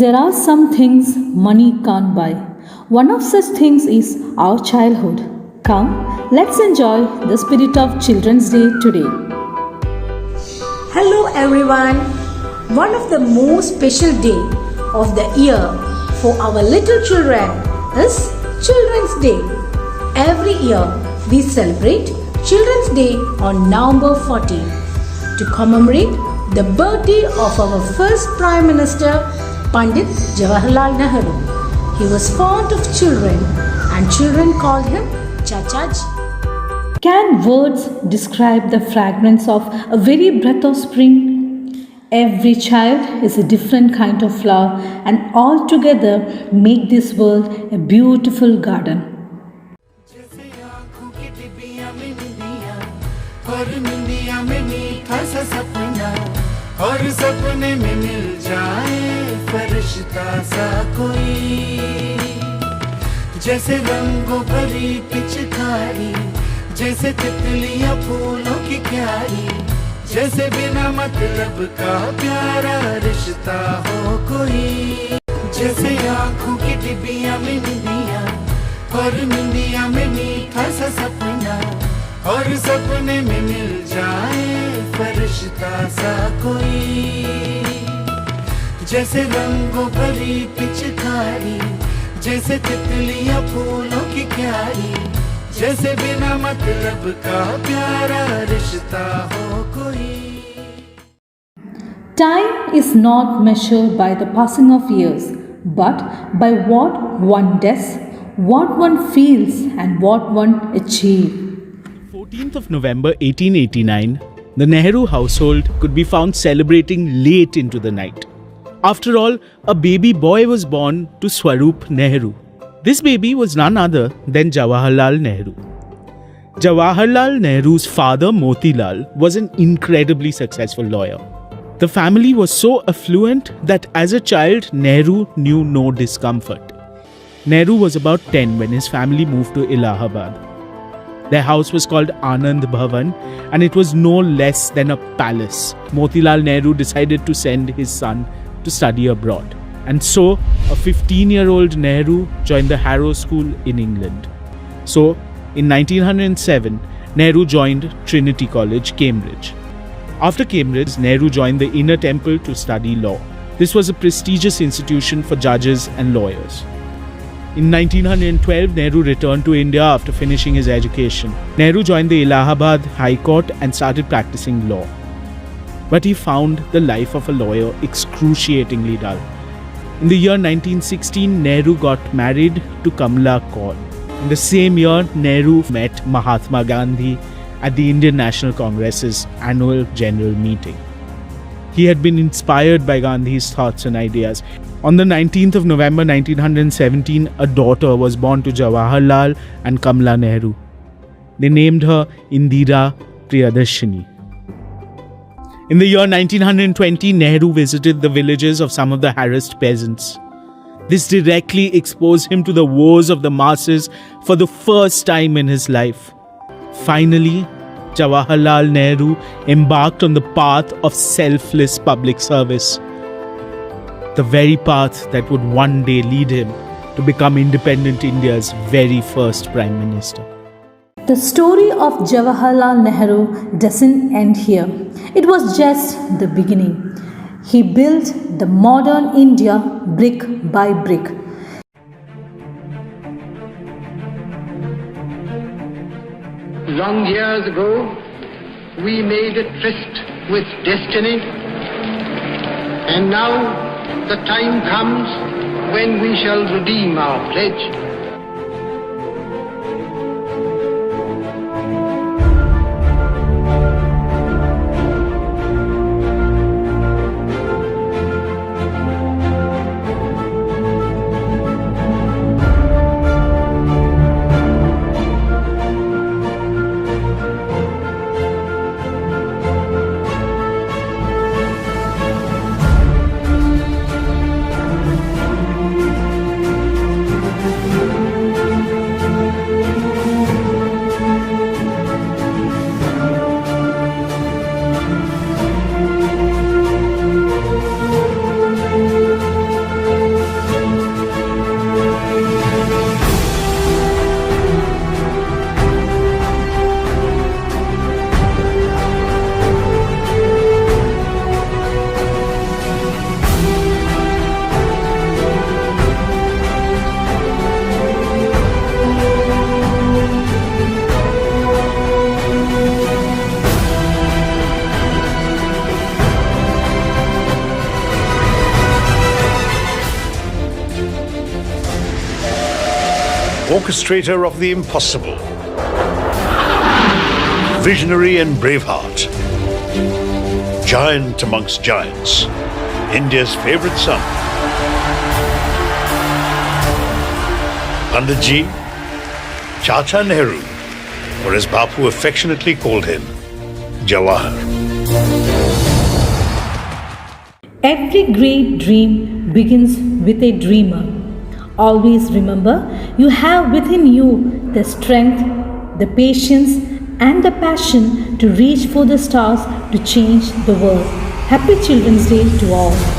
There are some things money can't buy. One of such things is our childhood. Come, let's enjoy the spirit of Children's Day today. Hello everyone. One of the most special day of the year for our little children is Children's Day. Every year we celebrate Children's Day on November 14 to commemorate the birthday of our first Prime Minister Pandit Jawaharlal Nehru. He was fond of children and children called him Chachaji. Can words describe the fragrance of a very breath of spring? Every child is a different kind of flower, and all together make this world a beautiful garden. और सपने में मिल जाए फरिश्ता सा कोई, जैसे रंगों भरी पिचकारी, जैसे तितलियां फूलों की क्यारी, जैसे बिना मतलब का प्यारा रिश्ता हो कोई, जैसे आँखों की डिबिया में निंदिया और निंदिया में मीठा सा सपना, और सपने में मिल जाए फरिश्ता सा कोई, जैसे रंगों भरी पिचकारी, जैसे तितलियां फूलों की क्यारी, जैसे बिना मतलब का प्यारा रिश्ता हो कोई. Time is not measured by the passing of years, but by what one does, what one feels, and what one achieves. 14th of November 1889, the Nehru household could be found celebrating late into the night. After all, a baby boy was born to Swaroop Nehru. This baby was none other than Jawaharlal Nehru. Jawaharlal Nehru's father, Motilal, was an incredibly successful lawyer. The family was so affluent that as a child, Nehru knew no discomfort. Nehru was about 10 when his family moved to Allahabad. Their house was called Anand Bhavan, and it was no less than a palace. Motilal Nehru decided to send his son to study abroad. And so, a 15-year-old Nehru joined the Harrow School in England. So, in 1907, Nehru joined Trinity College, Cambridge. After Cambridge, Nehru joined the Inner Temple to study law. This was a prestigious institution for judges and lawyers. In 1912, Nehru returned to India after finishing his education. Nehru joined the Allahabad High Court and started practicing law. But he found the life of a lawyer excruciatingly dull. In the year 1916, Nehru got married to Kamala Kaur. In the same year, Nehru met Mahatma Gandhi at the Indian National Congress's annual general meeting. He had been inspired by Gandhi's thoughts and ideas. On the 19th of November 1917, a daughter was born to Jawaharlal and Kamala Nehru. They named her Indira Priyadarshini. In the year 1920, Nehru visited the villages of some of the harassed peasants. This directly exposed him to the woes of the masses for the first time in his life. Finally, Jawaharlal Nehru embarked on the path of selfless public service. The very path that would one day lead him to become independent India's very first Prime Minister. The story of Jawaharlal Nehru doesn't end here. It was just the beginning. He built the modern India brick by brick. Long years ago, we made a tryst with destiny, and now the time comes when we shall redeem our pledge. orchestrator of the impossible, visionary and braveheart, giant amongst giants, India's favorite son. Panditji, Chacha Nehru, or as Bapu affectionately called him, Jawahar. Every great dream begins with a dreamer. Always remember, you have within you the strength, the patience, and the passion to reach for the stars to change the world. Happy Children's Day to all.